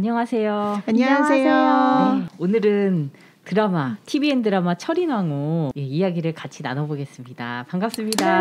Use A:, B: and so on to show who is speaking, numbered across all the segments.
A: 안녕하세요.
B: 안녕하세요.
A: 네, 오늘은 드라마, TVN 드라마 철인왕후 이야기를 같이 나눠보겠습니다. 반갑습니다.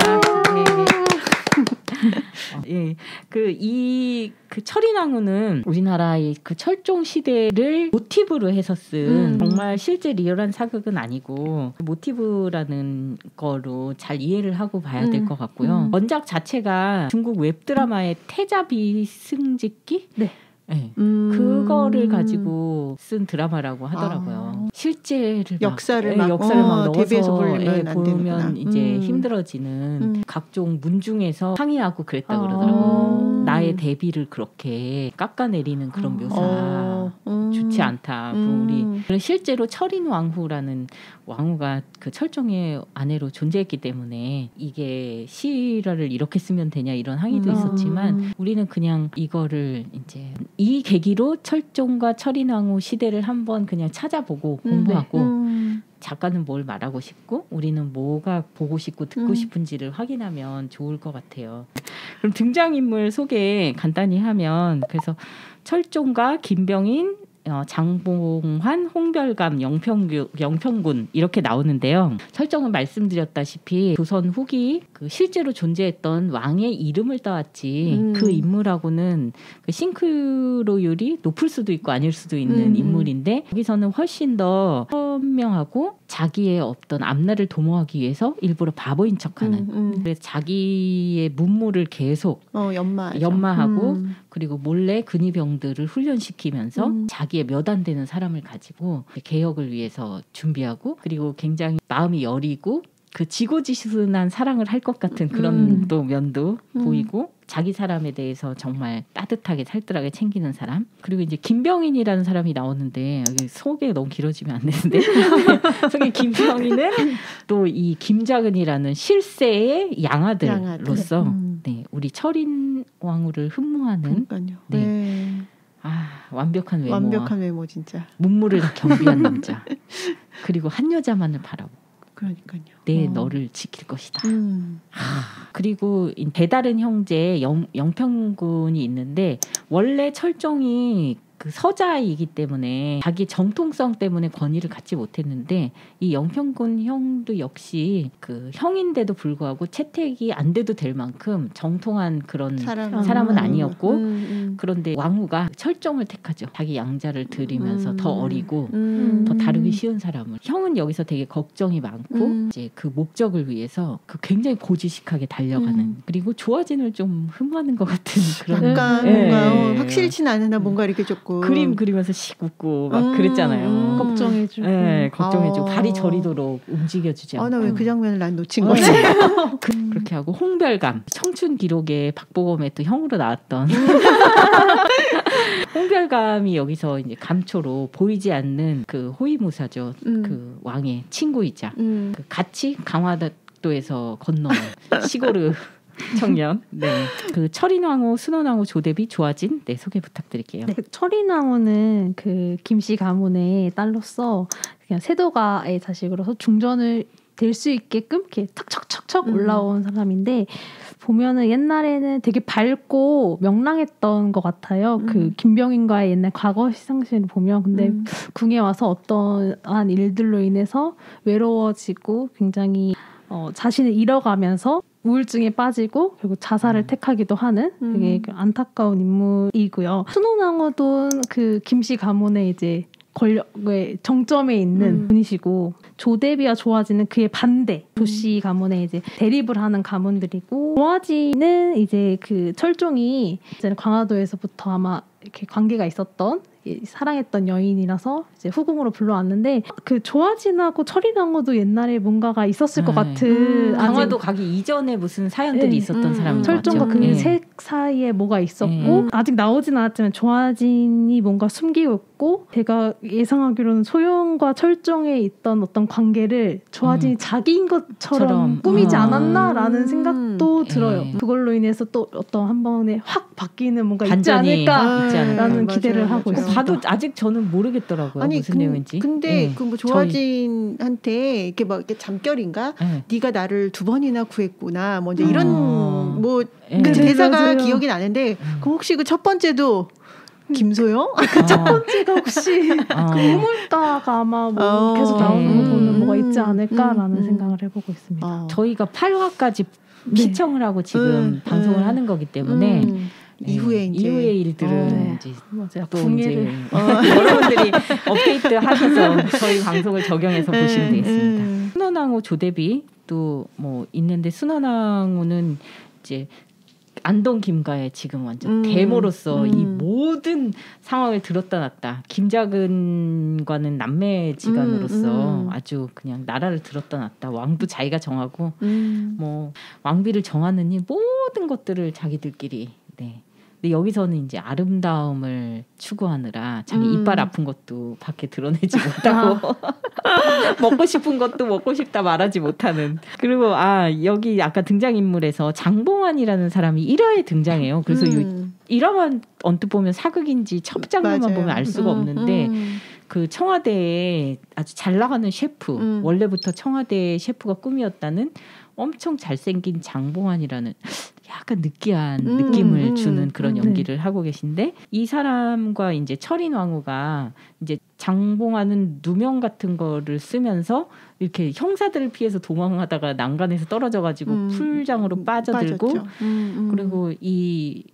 A: 네. 그 철인왕후는 우리나라의 그 철종 시대를 모티브로 해서 쓴 정말 실제 리얼한 사극은 아니고 모티브라는 거로 잘 이해를 하고 봐야 될 것 같고요. 원작 자체가 중국 웹드라마의 태자비승짓기?
B: 네.
A: 네. 그거를 가지고 쓴 드라마라고 하더라고요. 실제를
B: 역사를
A: 막 넣어서
B: 대비해서 보려면 안
A: 보면 이제 힘들어지는 각종 문중에서 항의하고 그랬다 그러더라고요. 나의 대비를 그렇게 깎아내리는 그런 묘사 좋지 않다. 우리 실제로 철인왕후라는 왕후가 그 철종의 아내로 존재했기 때문에 이게 실화를 이렇게 쓰면 되냐 이런 항의도 있었지만 우리는 그냥 이거를 이제 이 계기로 철종과 철인왕후 시대를 한번 그냥 찾아보고 공부하고 작가는 뭘 말하고 싶고 우리는 뭐가 보고 싶고 듣고 싶은지를 확인하면 좋을 것 같아요. 그럼 등장인물 소개 간단히 하면 그래서 철종과 김병인 장봉환, 홍별감, 영평군 이렇게 나오는데요. 철종은 말씀드렸다시피 조선 후기 그 실제로 존재했던 왕의 이름을 따왔지 그 인물하고는 그 싱크로율이 높을 수도 있고 아닐 수도 있는 인물인데 여기서는 훨씬 더 현명하고 자기의 어떤 앞날을 도모하기 위해서 일부러 바보인 척하는 그래서 자기의 문물을 계속 연마하고 그리고 몰래 근위병들을 훈련시키면서 자기의 몇 안 되는 사람을 가지고 개혁을 위해서 준비하고 그리고 굉장히 마음이 여리고 그 지고지순한 사랑을 할 것 같은 그런 또 면도 보이고 자기 사람에 대해서 정말 따뜻하게 살뜰하게 챙기는 사람. 그리고 이제 김병인이라는 사람이 나오는데 여기 소개 너무 길어지면 안 되는데 소개 김병인은 또 이 김자근이라는 실세의 양아들로서 네, 우리 철인 왕후를 흠모하는 완벽한
B: 외모 진짜
A: 문물을 경비한 남자. 그리고 한 여자만을 바라보고
B: 그러니까요.
A: 너를 지킬 것이다. 그리고 배다른 형제 영평군이 있는데 원래 철종이 그 서자이기 때문에 자기 정통성 때문에 권위를 갖지 못했는데 이 영평군 형도 역시 그 형인데도 불구하고 채택이 안 돼도 될 만큼 정통한 그런 사람은 아니었고 그런데 왕후가 철종을 택하죠. 자기 양자를 들이면서 더 어리고 더 다루기 쉬운 사람을. 형은 여기서 되게 걱정이 많고 이제 그 목적을 위해서 그 굉장히 고지식하게 달려가는 그리고 조화진을 좀 흠모하는 것 같은 그런
B: 약간 뭔가 확실치는 않으나 뭔가 이렇게 조금
A: 그림 그리면서 씩 웃고 막 그랬잖아요.
B: 걱정해주고
A: 걱정해주고 발이 저리도록 움직여주지 않고
B: 나 왜 그 장면을 난 놓친 거지?
A: 그렇게 하고 홍별감 청춘 기록에 박보검의 또 형으로 나왔던 홍별감이 여기서 이제 감초로 보이지 않는 그 호위무사죠. 그 왕의 친구이자 그 같이 강화도에서 건너온 시골의 청년. 네. 그 철인왕후, 순원왕후, 조대비, 조아진 소개 부탁드릴게요.
C: 네, 철인왕후는 그 김씨 가문의 딸로서 그냥 세도가의 자식으로서 중전을 될 수 있게끔 이렇게 척척척척 올라온 사람인데 보면은 옛날에는 되게 밝고 명랑했던 것 같아요. 그 김병인과의 옛날 과거 시상식을 보면 근데 궁에 와서 어떠한 일들로 인해서 외로워지고 굉장히 자신을 잃어가면서 우울증에 빠지고 그리고 자살을 택하기도 하는 되게 안타까운 인물이고요. 순원왕후도 그 김씨 가문의 이제 권력의 정점에 있는 분이시고 조대비와 조아진은 그의 반대 조씨 가문에 이제 대립을 하는 가문들이고 조아진은 이제 그 철종이 이제 강화도에서부터 아마 이렇게 관계가 있었던 사랑했던 여인이라서 이제 후궁으로 불러왔는데 그 조아진하고 철인왕후도 옛날에 뭔가가 있었을 것 같은
A: 강화도 가기 이전에 무슨 사연들이 있었던 사람인 것 같죠.
C: 철종과 그 색 사이에 뭐가 있었고 아직 나오진 않았지만 조아진이 뭔가 숨기고 있고 제가 예상하기로는 소영과 철종에 있던 어떤 관계를 조아진이 자기인 것처럼 꾸미지 않았나라는 생각도 들어요. 그걸로 인해서 또 어떤 한 번에 확 바뀌는 뭔가 있지 않을까라는 기대를 하고 있어요.
A: 봐도 아직 저는 모르겠더라고요. 무슨 내용인지.
B: 근데 그 뭐 조아진한테 이렇게 막 이렇게 잠결인가? 네가 나를 2번이나 구했구나. 뭐 이제 이런 뭐 그 대사가 기억이 나는데 그 혹시 그 첫 번째도 김소영?
C: 그 첫 번째가 혹시 그 우물다가 아마 뭐 계속 나오는 거 보면 뭐가 있지 않을까라는 생각을 해보고 있습니다.
A: 저희가 8화까지 시청을 하고 지금 방송을 하는 거기 때문에
B: 이후에
A: 일들은 이제
C: 맞아요.
A: 또 이제 여러분들이 업데이트 하셔서 저희 방송을 적용해서 보시면 되겠습니다. 순원왕후 조대비 또 뭐 있는데 순원왕후는 이제 안동 김가의 지금 완전 대모로서 이 모든 상황을 들었다 놨다. 김작은과는 남매지간으로서 아주 그냥 나라를 들었다 놨다. 왕도 자기가 정하고 뭐 왕비를 정하느니 모든 것들을 자기들끼리. 네. 근데 여기서는 이제 아름다움을 추구하느라 자기 이빨 아픈 것도 밖에 드러내지 못하고 먹고 싶은 것도 먹고 싶다 말하지 못하는. 그리고 여기 아까 등장인물에서 장봉환이라는 사람이 1화에 등장해요. 그래서 1화만 언뜻 보면 사극인지 첫 장면만 보면 알 수가 없는데 그 청와대에 아주 잘 나가는 셰프, 원래부터 청와대 셰프가 꿈이었다는 엄청 잘생긴 장봉환이라는 약간 느끼한 느낌을 주는 그런 연기를 하고 계신데, 이 사람과 이제 철인 왕후가 이제 장봉환은 누명 같은 거를 쓰면서 이렇게 형사들을 피해서 도망하다가 난간에서 떨어져가지고 풀장으로 빠져들고 그리고 이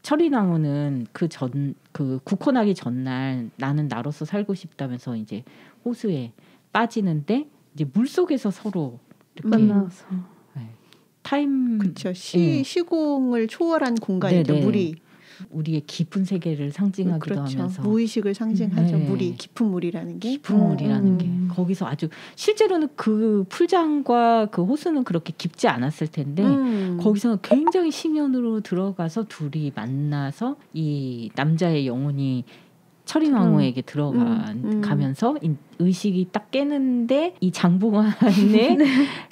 A: 철인 왕후는 그 국혼하기 전날 나는 나로서 살고 싶다면서 이제 호수에 빠지는데 이제 물 속에서 서로 이렇게
C: 만나서
B: 타임 그렇죠. 시공을 초월한 공간이죠. 네네. 물이
A: 우리의 깊은 세계를 상징하기도
B: 그렇죠.
A: 하면서
B: 무의식을 상징하죠. 물이 깊은 물이라는 게
A: 게 거기서 아주 실제로는 그 풀장과 그 호수는 그렇게 깊지 않았을 텐데 거기서는 굉장히 심연으로 들어가서 둘이 만나서 이 남자의 영혼이 철인 왕후에게 들어가면서 의식이 딱 깨는데 이 장봉환의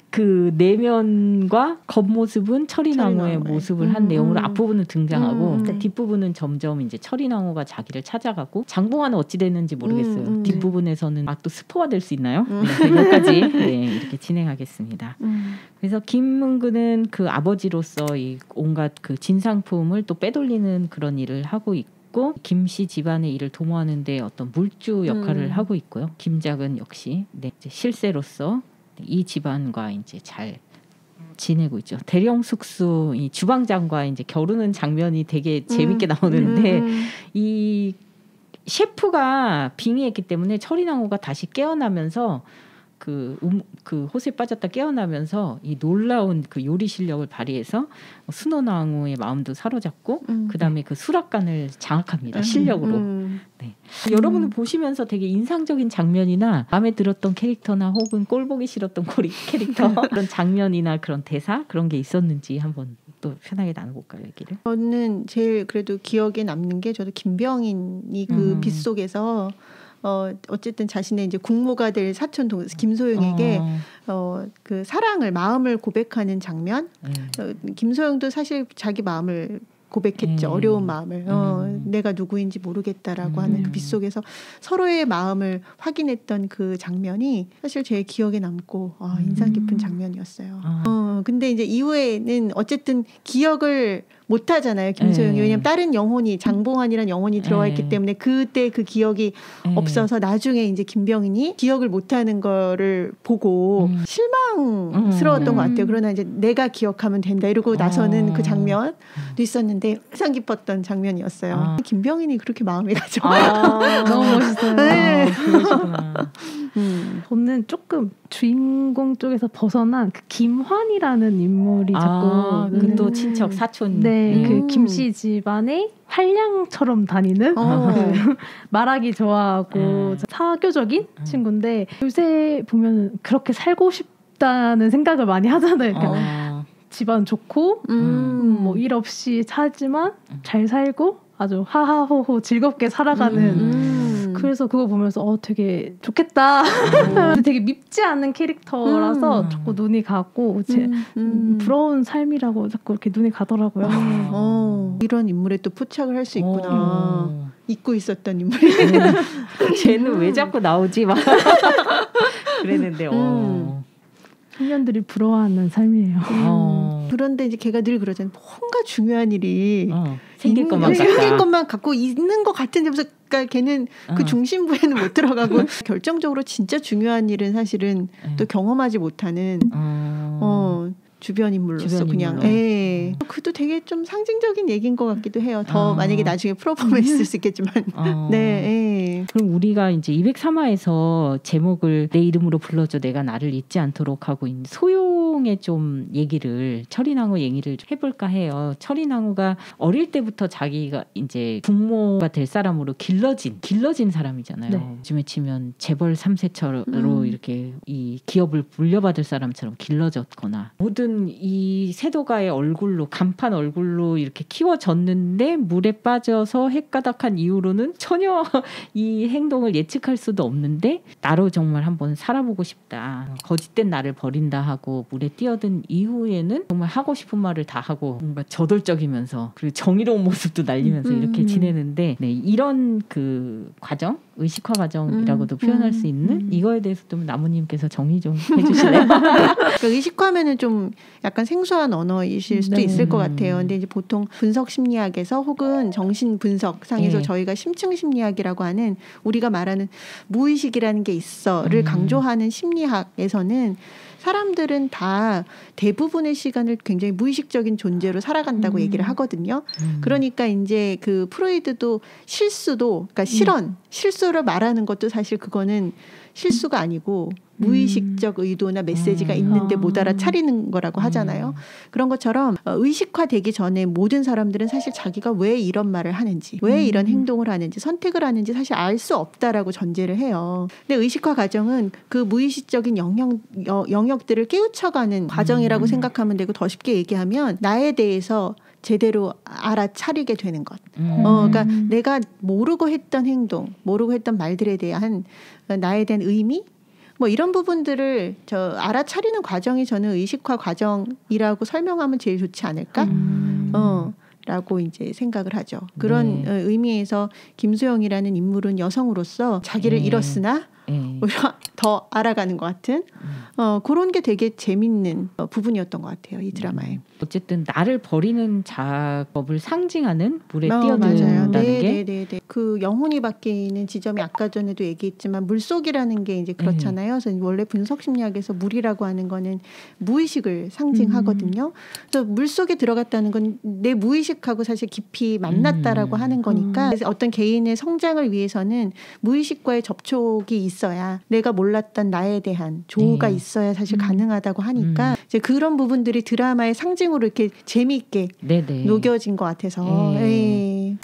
A: 그 내면과 겉모습은 철인 왕후의 모습을 한 내용으로 앞부분은 등장하고 뒷부분은 점점 이제 철인 왕후가 자기를 찾아가고, 장봉환은 어찌 됐는지 모르겠어요. 뒷부분에서는 또 스포가 될 수 있나요? 네, 여기까지 이렇게 진행하겠습니다. 그래서 김문근은 그 아버지로서 이 온갖 그 진상품을 또 빼돌리는 그런 일을 하고 있고, 김씨 집안의 일을 도모하는데 어떤 물주 역할을 하고 있고요. 김작은 역시 이제 실세로서 이 집안과 이제 잘 지내고 있죠. 대령 숙수 이 주방장과 이제 겨루는 장면이 되게 재밌게 나오는데 이 셰프가 빙의했기 때문에 철인 왕후가 다시 깨어나면서 그 호수에 빠졌다 깨어나면서 이 놀라운 그 요리 실력을 발휘해서 순원 왕후의 마음도 사로잡고 그다음에 그 수락관을 장악합니다. 실력으로. 네. 여러분은 보시면서 되게 인상적인 장면이나 마음에 들었던 캐릭터나 혹은 꼴보기 싫었던 캐릭터 그런 장면이나 그런 대사 그런 게 있었는지 한번 또 편하게 나눠볼까요, 얘기를? 저는
B: 제일 그래도 기억에 남는 게 저도 김병인이 그 빗속에서 어쨌든 자신의 이제 국모가 될 사촌 김소영에게 그 사랑을 마음을 고백하는 장면. 김소영도 사실 자기 마음을 고백했죠. 어려운 마음을. 내가 누구인지 모르겠다라고 하는 그 빗속에서 서로의 마음을 확인했던 그 장면이 사실 제 기억에 남고 인상 깊은 장면이었어요. 근데 이제 이후에는 어쨌든 기억을 못 하잖아요, 김소영이. 왜냐면 다른 영혼이, 장봉환이라는 영혼이 들어와 있기 때문에 그때 그 기억이 없어서 나중에 이제 김병인이 기억을 못 하는 거를 보고 실망스러웠던 것 같아요. 그러나 이제 내가 기억하면 된다 이러고 나서는 그 장면도 있었는데 인상 깊었던 장면이었어요. 김병인이 그렇게 마음에 가죠.
C: 너무 멋있어요.
B: 네.
A: 그러시구나.
C: 저는 조금 주인공 쪽에서 벗어난 그 김환이라는 인물이 자꾸
A: 또 친척 사촌.
C: 그 김씨 집안의 활량처럼 다니는 그 말하기 좋아하고 사교적인 친구인데, 요새 보면 그렇게 살고 싶다는 생각을 많이 하잖아요. 그러니까 집안 좋고 뭐 일 없이 살지만 잘 살고 아주 하하호호 즐겁게 살아가는. 그래서 그거 보면서 되게 좋겠다. 되게 밉지 않은 캐릭터라서 자꾸 눈이 가고 부러운 삶이라고 자꾸 이렇게 눈이 가더라고요.
B: 이런 인물에 또 포착을 할 수 있구나. 잊고 있었던 인물이.
A: 쟤는 왜 자꾸 나오지? 막 그랬는데
C: 청년들이 부러워하는 삶이에요.
B: 그런데 이제 걔가 늘 그러잖아요. 뭔가 중요한 일이
A: 생길 것만
B: 갖고 있는 것 같은 데서 그러니까 걔는 그 중심부에는 못 들어가고 결정적으로 진짜 중요한 일은 사실은 또 경험하지 못하는 주변 인물로서 그냥 그것도 되게 좀 상징적인 얘기인 것 같기도 해요. 더 만약에 나중에 풀어보면 있을 수 있겠지만
A: 그럼 우리가 이제 203화에서 제목을 내 이름으로 불러줘 내가 나를 잊지 않도록 하고 있는 소용의 좀 얘기를 철인왕후 얘기를 해볼까 해요. 철인왕후가 어릴 때부터 자기가 이제 부모가 될 사람으로 길러진 사람이잖아요. 네. 요즘에 치면 재벌 3세처로 이렇게 이 기업을 물려받을 사람처럼 길러졌거나 모든 이 세도가의 얼굴로 간판 얼굴로 이렇게 키워졌는데 물에 빠져서 헷가닥한 이후로는 전혀 이 행동을 예측할 수도 없는데 나로 정말 한번 살아보고 싶다. 거짓된 나를 버린다 하고 물에 뛰어든 이후에는 정말 하고 싶은 말을 다 하고 뭔가 저돌적이면서 그리고 정의로운 모습도 날리면서 이렇게 지내는데 이런 그 과정 의식화 과정이라고도 표현할 수 있는 이거에 대해서 좀 나무님께서 정의 좀 해주실래요?
B: 그러니까 의식화면은 좀 약간 생소한 언어이실 수도 있을 것 같아요. 근데 이제 보통 분석 심리학에서 혹은 정신 분석 상에서 저희가 심층 심리학이라고 하는 우리가 말하는 무의식이라는 게 있어를 강조하는 심리학에서는 사람들은 다 대부분의 시간을 굉장히 무의식적인 존재로 살아간다고 얘기를 하거든요. 그러니까 이제 그 프로이드도 실수도 그러니까 실수를 말하는 것도 사실 그거는 실수가 아니고 무의식적 의도나 메시지가 있는데 못 알아차리는 거라고 하잖아요. 그런 것처럼 의식화되기 전에 모든 사람들은 사실 자기가 왜 이런 말을 하는지 왜 이런 행동을 하는지 선택을 하는지 사실 알 수 없다라고 전제를 해요. 근데 의식화 과정은 그 무의식적인 영역들을 깨우쳐가는 과정이라고 생각하면 되고 더 쉽게 얘기하면 나에 대해서 제대로 알아차리게 되는 것. 그러니까 내가 모르고 했던 행동, 모르고 했던 말들에 대한 나에 대한 의미 뭐 이런 부분들을 알아차리는 과정이 저는 의식화 과정이라고 설명하면 제일 좋지 않을까? 라고 이제 생각을 하죠. 그런 의미에서 김소영이라는 인물은 여성으로서 자기를 잃었으나 오히려 더 알아가는 것 같은 그런 게 되게 재밌는 부분이었던 것 같아요. 이 드라마에.
A: 어쨌든 나를 버리는 작업을 상징하는 물에 뛰어든다는 게.
B: 네네네. 그 영혼이 바뀌는 지점이 아까 전에도 얘기했지만 물속이라는 게 이제 그렇잖아요. 그래서 원래 분석 심리학에서 물이라고 하는 거는 무의식을 상징하거든요. 그래서 물속에 들어갔다는 건 내 무의식하고 사실 깊이 만났다라고 하는 거니까 그래서 어떤 개인의 성장을 위해서는 무의식과의 접촉이 있어야 내가 몰랐던 나에 대한 조우가 있어야 사실 가능하다고 하니까 이제 그런 부분들이 드라마의 상징으로 이렇게 재미있게 녹여진 것 같아서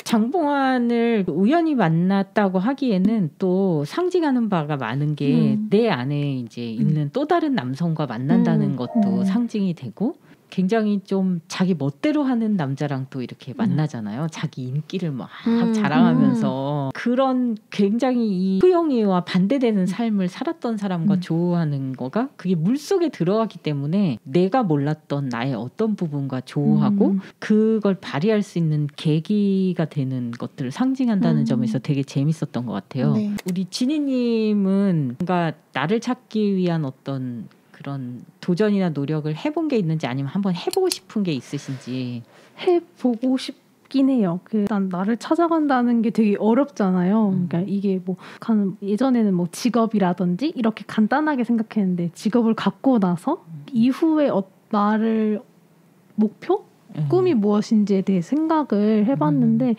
A: 장봉환을 우연히 만났다고 하기에는 또 상징하는 바가 많은 게 내 안에 이제 있는 또 다른 남성과 만난다는 것도 상징이 되고 굉장히 좀 자기 멋대로 하는 남자랑 또 이렇게 만나잖아요. 자기 인기를 막 자랑하면서 그런 굉장히 이 소영이와 반대되는 삶을 살았던 사람과 조우하는 거가 그게 물속에 들어가기 때문에 내가 몰랐던 나의 어떤 부분과 조우하고 그걸 발휘할 수 있는 계기가 되는 것들을 상징한다는 점에서 되게 재밌었던 것 같아요. 우리 진희님은 뭔가 나를 찾기 위한 어떤 그런 도전이나 노력을 해본 게 있는지 아니면 한번 해보고 싶은 게 있으신지.
C: 해보고 싶긴 해요. 일단 나를 찾아간다는 게 되게 어렵잖아요. 그러니까 이게 뭐 예전에는 뭐 직업이라든지 이렇게 간단하게 생각했는데 직업을 갖고 나서 이후에 나를 목표? 꿈이 무엇인지에 대해 생각을 해봤는데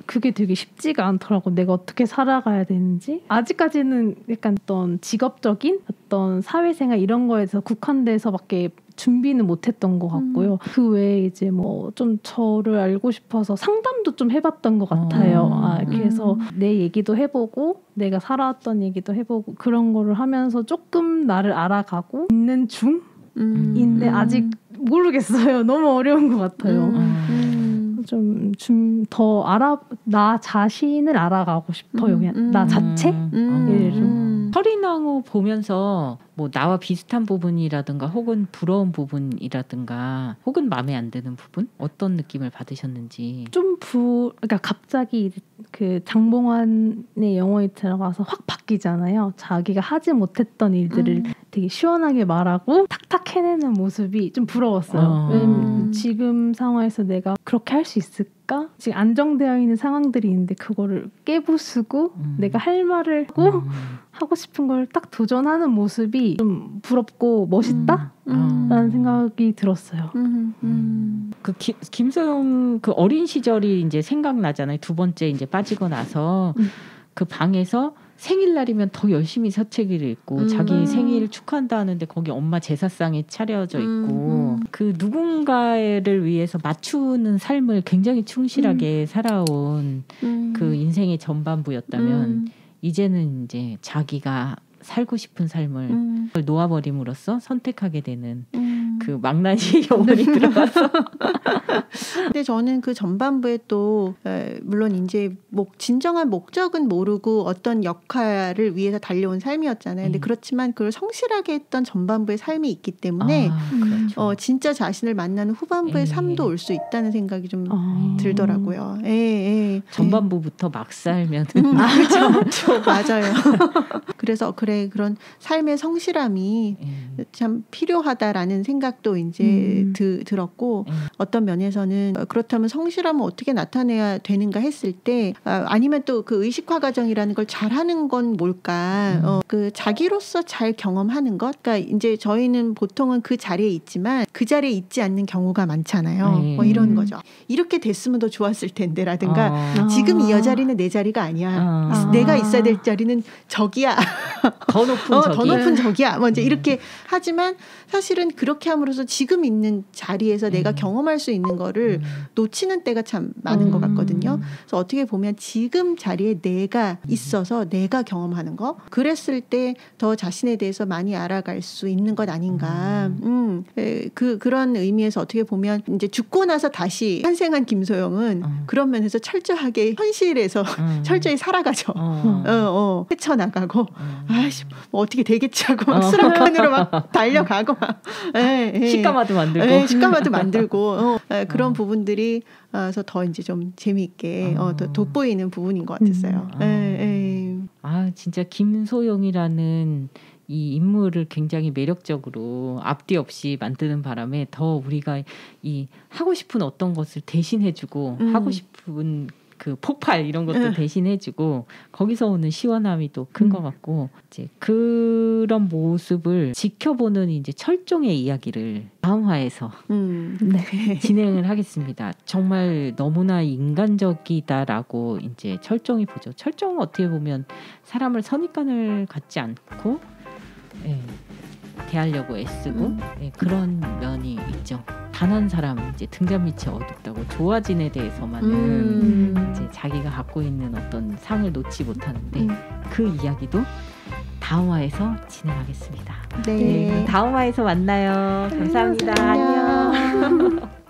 C: 그게 되게 쉽지가 않더라고. 내가 어떻게 살아가야 되는지 아직까지는 약간 어떤 직업적인 어떤 사회생활 이런 거에 대해서 국한돼서밖에 준비는 못했던 것 같고요. 그 외에 이제 뭐 좀 저를 알고 싶어서 상담도 좀 해봤던 것 같아요. 그래서 내 얘기도 해보고 내가 살아왔던 얘기도 해보고 그런 거를 하면서 조금 나를 알아가고 있는 중인데 아직 모르겠어요. 너무 어려운 것 같아요. 좀 더 나 자신을 알아가고 싶어요. 그냥 나 자체? 좀.
A: 서리낭호 보면서 뭐 나와 비슷한 부분이라든가 혹은 부러운 부분이라든가 혹은 마음에 안 드는 부분 어떤 느낌을 받으셨는지.
C: 그러니까 갑자기 그 장봉환의 영혼이 들어가서 확 바뀌잖아요. 자기가 하지 못했던 일들을 되게 시원하게 말하고 탁탁 해내는 모습이 좀 부러웠어요. 왜냐면 지금 상황에서 내가 그렇게 할 수 있을까? 지금 안정되어 있는 상황들이 있는데 그거를 깨부수고 내가 할 말을 하고 싶은 걸 딱 도전하는 모습이 좀 부럽고 멋있다? 라는 생각이 들었어요.
A: 그 김소영 그 어린 시절이 이제 생각나잖아요. 두 번째 이제 빠지고 나서 그 방에서 생일날이면 더 열심히 서책을 읽고 자기 생일 축하한다 하는데 거기 엄마 제사상에 차려져 있고 그 누군가를 위해서 맞추는 삶을 굉장히 충실하게 살아온 그 인생의 전반부였다면 이제는 이제 자기가 살고 싶은 삶을 놓아버림으로써 선택하게 되는 그 망나니 영혼이 들어가서.
B: 근데 저는 그 전반부에 또 물론 이제 진정한 목적은 모르고 어떤 역할을 위해서 달려온 삶이었잖아요. 근데 그렇지만 그걸 성실하게 했던 전반부의 삶이 있기 때문에
A: 그렇죠.
B: 진짜 자신을 만나는 후반부의 삶도 올 수 있다는 생각이 좀 들더라고요.
A: 전반부부터 막 살면
B: 그렇죠. 맞아요. 그래서 그런 삶의 성실함이 참 필요하다라는 생각도 이제 들었고 어떤 면에서는 그렇다면 성실함을 어떻게 나타내야 되는가 했을 때 아니면 또 그 의식화 과정이라는 걸 잘하는 건 뭘까? 그 자기로서 잘 경험하는 것. 그러니까 이제 저희는 보통은 그 자리에 있지만 그 자리에 있지 않는 경우가 많잖아요. 뭐 이런 거죠. 이렇게 됐으면 더 좋았을 텐데라든가 지금 이 자리는 내 자리가 아니야. 내가 있어야 될 자리는 저기야.
A: 더 높은
B: 적이야. 뭐 이제 이렇게 하지만 사실은 그렇게 함으로써 지금 있는 자리에서 내가 경험할 수 있는 거를 놓치는 때가 참 많은 것 같거든요. 그래서 어떻게 보면 지금 자리에 내가 있어서 내가 경험하는 거, 그랬을 때 더 자신에 대해서 많이 알아갈 수 있는 것 아닌가. 그런 의미에서 어떻게 보면 이제 죽고 나서 다시 탄생한 김소영은 그런 면에서 철저하게 현실에서 철저히 살아가죠. 헤쳐나가고 아이씨 뭐 어떻게 되겠지 하고 막 수락관으로 막 달려가고 막
A: 식가마도 만들고
B: 그런 부분들이 그래서 더 이제 좀 재미있게 더 돋보이는 부분인 것 같았어요.
A: 진짜 김소영이라는 이 인물을 굉장히 매력적으로 앞뒤 없이 만드는 바람에 더 우리가 이 하고 싶은 어떤 것을 대신해주고 하고 싶은 그 폭발 이런 것도 대신해주고 거기서 오는 시원함이 또 큰 것 같고 이제 그런 모습을 지켜보는 이제 철종의 이야기를 다음 화에서 진행을 하겠습니다. 정말 너무나 인간적이다라고 이제 철종이 보죠. 철종은 어떻게 보면 사람을 선입관을 갖지 않고 대하려고 애쓰고 그런 면이 있죠. 단 한 사람 이제 등잔 밑이 어둡다고 조아진에 대해서만은 이제 자기가 갖고 있는 어떤 상을 놓지 못하는데 그 이야기도 다음 화에서 진행하겠습니다.
B: 네.
A: 다음 화에서 만나요. 감사합니다. 안녕.